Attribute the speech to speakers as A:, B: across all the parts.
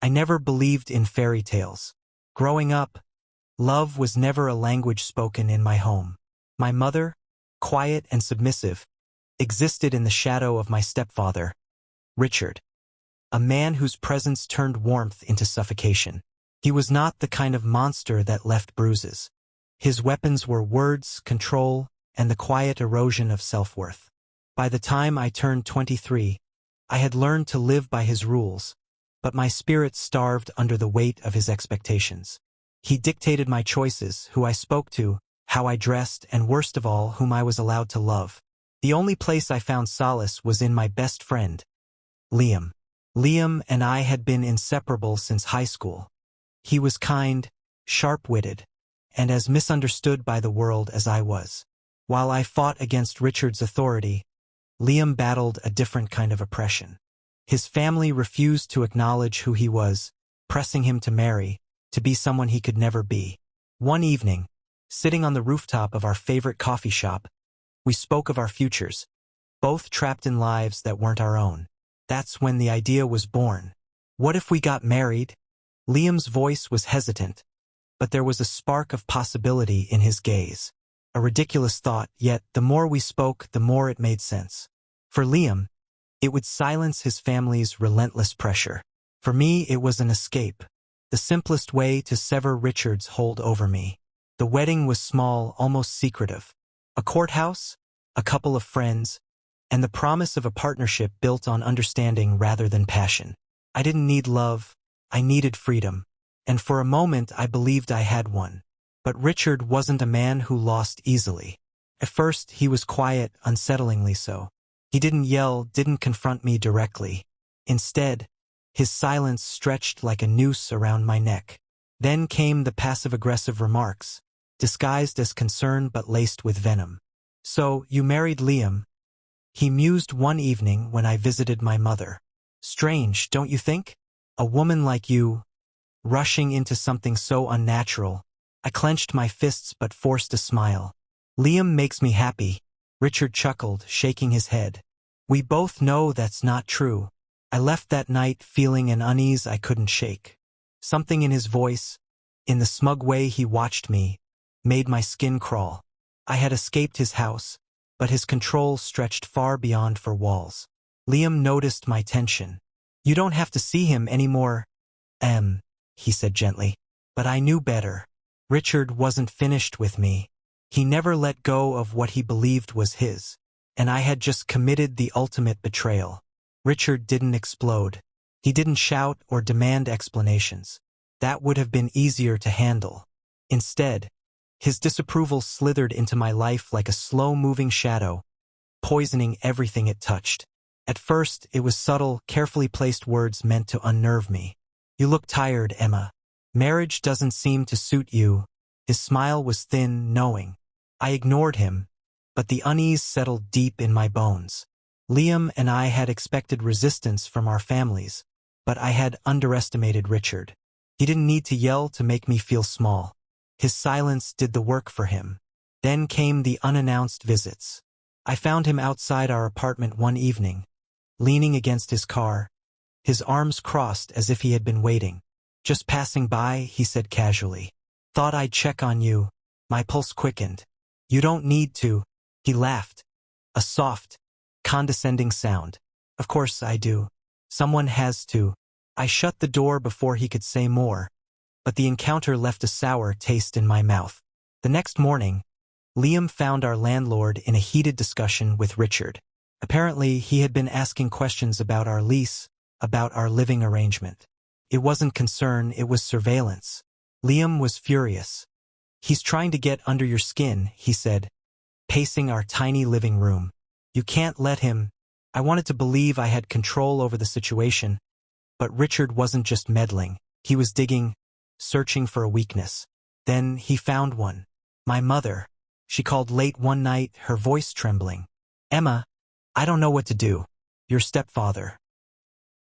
A: never believed in fairy tales. Growing up, love was never a language spoken in my home. My mother, quiet and submissive, existed in the shadow of my stepfather, Richard, a man whose presence turned warmth into suffocation. He was not the kind of monster that left bruises. His weapons were words, control, and the quiet erosion of self-worth. By the time I turned 23, I had learned to live by his rules, but my spirit starved under the weight of his expectations. He dictated my choices, who I spoke to, how I dressed, and worst of all, whom I was allowed to love. The only place I found solace was in my best friend, Liam. Liam and I had been inseparable since high school. He was kind, sharp-witted, and as misunderstood by the world as I was. While I fought against Richard's authority, Liam battled a different kind of oppression. His family refused to acknowledge who he was, pressing him to marry, to be someone he could never be. One evening, sitting on the rooftop of our favorite coffee shop, we spoke of our futures, both trapped in lives that weren't our own. That's when the idea was born. What if we got married? Liam's voice was hesitant, but there was a spark of possibility in his gaze. A ridiculous thought, yet the more we spoke, the more it made sense. For Liam, it would silence his family's relentless pressure. For me, it was an escape, the simplest way to sever Richard's hold over me. The wedding was small, almost secretive. A courthouse, a couple of friends, and the promise of a partnership built on understanding rather than passion. I didn't need love, I needed freedom, and for a moment I believed I had one. But Richard wasn't a man who lost easily. At first, he was quiet, unsettlingly so. He didn't yell, didn't confront me directly. Instead, his silence stretched like a noose around my neck. Then came the passive-aggressive remarks, disguised as concern but laced with venom. "So, you married Liam?" He mused one evening when I visited my mother. "Strange, don't you think? A woman like you, rushing into something so unnatural." I clenched my fists but forced a smile. "Liam makes me happy," Richard chuckled, shaking his head. "We both know that's not true." I left that night feeling an unease I couldn't shake. Something in his voice, in the smug way he watched me, made my skin crawl. I had escaped his house, but his control stretched far beyond four walls. Liam noticed my tension. "You don't have to see him anymore, he said gently. But I knew better. Richard wasn't finished with me. He never let go of what he believed was his, and I had just committed the ultimate betrayal. Richard didn't explode. He didn't shout or demand explanations. That would have been easier to handle. Instead, his disapproval slithered into my life like a slow-moving shadow, poisoning everything it touched. At first, it was subtle, carefully placed words meant to unnerve me. "You look tired, Emma. Marriage doesn't seem to suit you." His smile was thin, knowing. I ignored him, but the unease settled deep in my bones. Liam and I had expected resistance from our families, but I had underestimated Richard. He didn't need to yell to make me feel small. His silence did the work for him. Then came the unannounced visits. I found him outside our apartment one evening, leaning against his car, his arms crossed as if he had been waiting. "Just passing by," he said casually. "Thought I'd check on you." My pulse quickened. "You don't need to." He laughed. A soft, condescending sound. "Of course I do. Someone has to." I shut the door before he could say more, but the encounter left a sour taste in my mouth. The next morning, Liam found our landlord in a heated discussion with Richard. Apparently, he had been asking questions about our lease, about our living arrangement. It wasn't concern, it was surveillance. Liam was furious. "He's trying to get under your skin," he said, pacing our tiny living room. "You can't let him." I wanted to believe I had control over the situation, but Richard wasn't just meddling. He was digging, searching for a weakness. Then he found one. My mother. She called late one night, her voice trembling. "Emma, I don't know what to do. Your stepfather.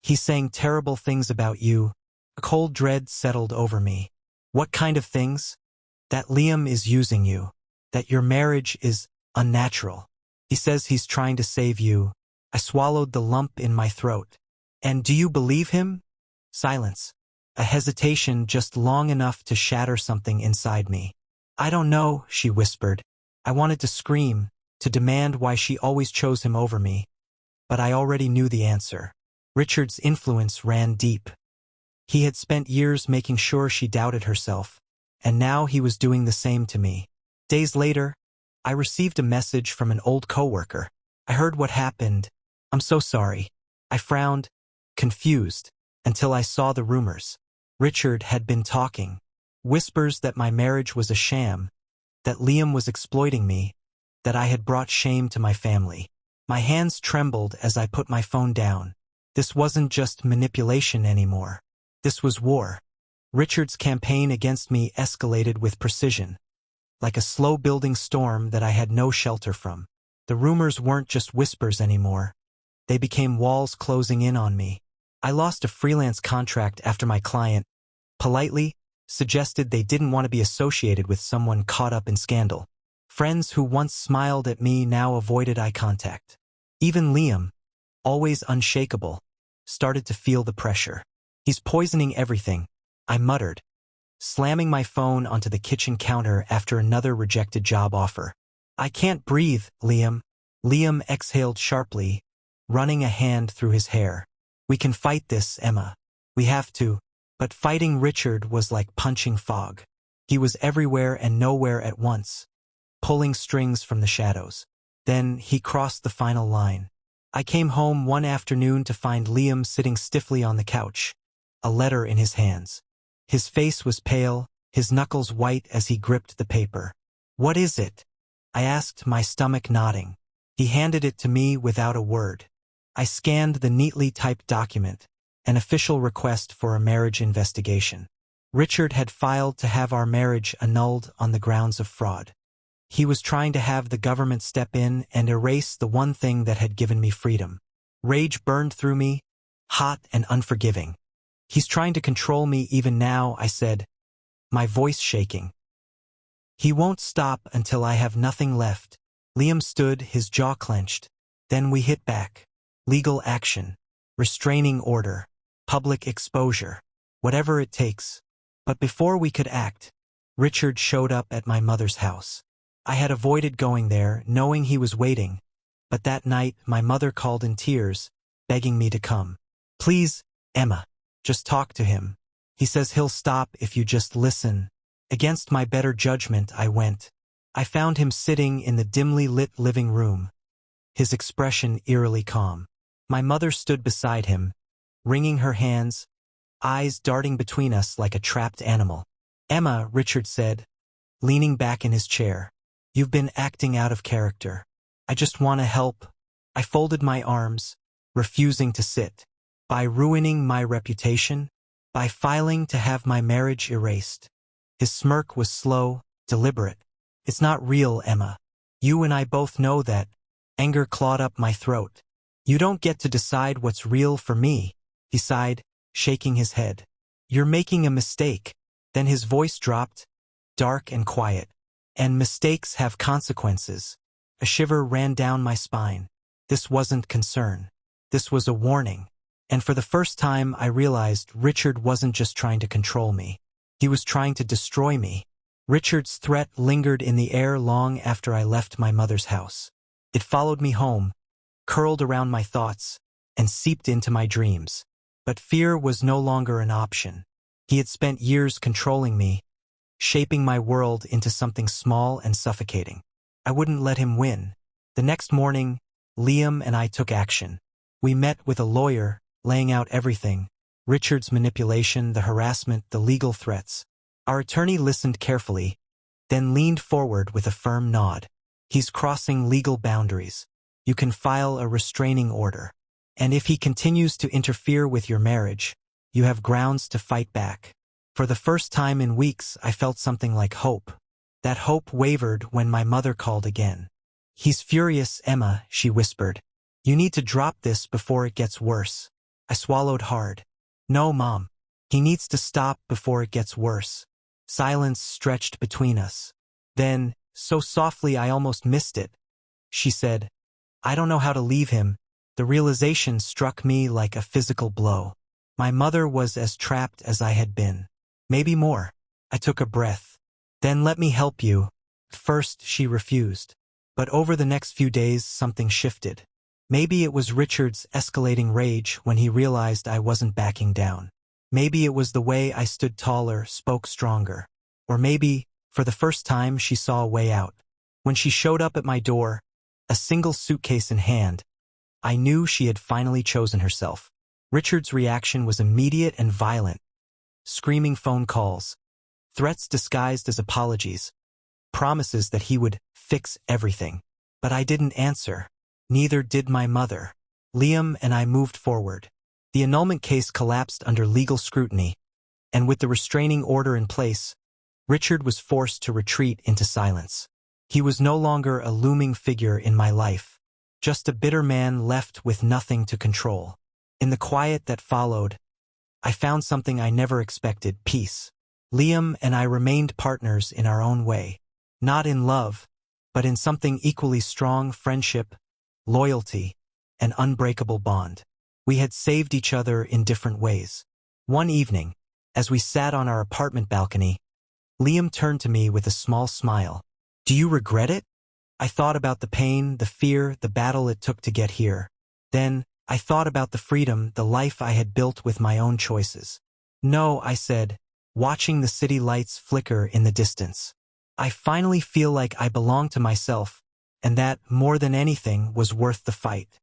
A: He's saying terrible things about you." A cold dread settled over me. "What kind of things?" "That Liam is using you. That your marriage is unnatural. He says he's trying to save you." I swallowed the lump in my throat. "And do you believe him?" Silence. a hesitation just long enough to shatter something inside me. "I don't know," she whispered. I wanted to scream, to demand why she always chose him over me, but I already knew the answer. Richard's influence ran deep. He had spent years making sure she doubted herself, and now he was doing the same to me. Days later, I received a message from an old coworker. "I heard what happened. I'm so sorry." I frowned, confused, until I saw the rumors. Richard had been talking. Whispers that my marriage was a sham, that Liam was exploiting me, that I had brought shame to my family. My hands trembled as I put my phone down. This wasn't just manipulation anymore. This was war. Richard's campaign against me escalated with precision, like a slow-building storm that I had no shelter from. The rumors weren't just whispers anymore. They became walls closing in on me. I lost a freelance contract after my client, politely, suggested they didn't want to be associated with someone caught up in scandal. Friends who once smiled at me now avoided eye contact. Even Liam, always unshakable, started to feel the pressure. "He's poisoning everything," I muttered, slamming my phone onto the kitchen counter after another rejected job offer. "I can't breathe, Liam." Liam exhaled sharply, running a hand through his hair. "We can fight this, Emma. We have to." But fighting Richard was like punching fog. He was everywhere and nowhere at once, pulling strings from the shadows. Then he crossed the final line. I came home one afternoon to find Liam sitting stiffly on the couch, a letter in his hands. His face was pale, his knuckles white as he gripped the paper. "What is it?" I asked, my stomach nodding. He handed it to me without a word. I scanned the neatly typed document, an official request for a marriage investigation. Richard had filed to have our marriage annulled on the grounds of fraud. He was trying to have the government step in and erase the one thing that had given me freedom. Rage burned through me, hot and unforgiving. "He's trying to control me even now," I said, my voice shaking. "He won't stop until I have nothing left." Liam stood, his jaw clenched. Then we hit back. Legal action, restraining order, public exposure, whatever it takes. But before we could act, Richard showed up at my mother's house. I had avoided going there, knowing he was waiting, but that night my mother called in tears, begging me to come. "Please, Emma, just talk to him. He says he'll stop if you just listen." Against my better judgment, I went. I found him sitting in the dimly lit living room, his expression eerily calm. My mother stood beside him, wringing her hands, eyes darting between us like a trapped animal. "Emma," Richard said, leaning back in his chair, "you've been acting out of character. I just want to help." I folded my arms, refusing to sit. "By ruining my reputation? By filing to have my marriage erased?" His smirk was slow, deliberate. "It's not real, Emma. You and I both know that." Anger clawed up my throat. "You don't get to decide what's real for me," he sighed, shaking his head. "You're making a mistake." Then his voice dropped, dark and quiet. "And mistakes have consequences." A shiver ran down my spine. This wasn't concern. This was a warning. And for the first time I realized Richard wasn't just trying to control me. He was trying to destroy me. Richard's threat lingered in the air long after I left my mother's house. It followed me home, curled around my thoughts, and seeped into my dreams. But fear was no longer an option. He had spent years controlling me, shaping my world into something small and suffocating. I wouldn't let him win. The next morning, Liam and I took action. We met with a lawyer, laying out everything: Richard's manipulation, the harassment, the legal threats. Our attorney listened carefully, then leaned forward with a firm nod. "He's crossing legal boundaries. You can file a restraining order. And if he continues to interfere with your marriage, you have grounds to fight back." For the first time in weeks, I felt something like hope. That hope wavered when my mother called again. "He's furious, Emma," she whispered. "You need to drop this before it gets worse." I swallowed hard. "No, Mom. He needs to stop before it gets worse." Silence stretched between us. Then, so softly I almost missed it, she said, "I don't know how to leave him." The realization struck me like a physical blow. My mother was as trapped as I had been. Maybe more. I took a breath. Then let me help you. First, she refused. But over the next few days, something shifted. Maybe it was Richard's escalating rage when he realized I wasn't backing down. Maybe it was the way I stood taller, spoke stronger. Or maybe, for the first time, she saw a way out. When she showed up at my door, a single suitcase in hand, I knew she had finally chosen herself. Richard's reaction was immediate and violent. Screaming phone calls, threats disguised as apologies, promises that he would fix everything. But I didn't answer. Neither did my mother. Liam and I moved forward. The annulment case collapsed under legal scrutiny, and with the restraining order in place, Richard was forced to retreat into silence. He was no longer a looming figure in my life, just a bitter man left with nothing to control. In the quiet that followed, I found something I never expected: peace. Liam and I remained partners in our own way. Not in love, but in something equally strong: friendship, loyalty, an unbreakable bond. We had saved each other in different ways. One evening, as we sat on our apartment balcony, Liam turned to me with a small smile. "Do you regret it?" I thought about the pain, the fear, the battle it took to get here. Then, I thought about the freedom, the life I had built with my own choices. "No," I said, watching the city lights flicker in the distance. "I finally feel like I belong to myself, and that, more than anything, was worth the fight."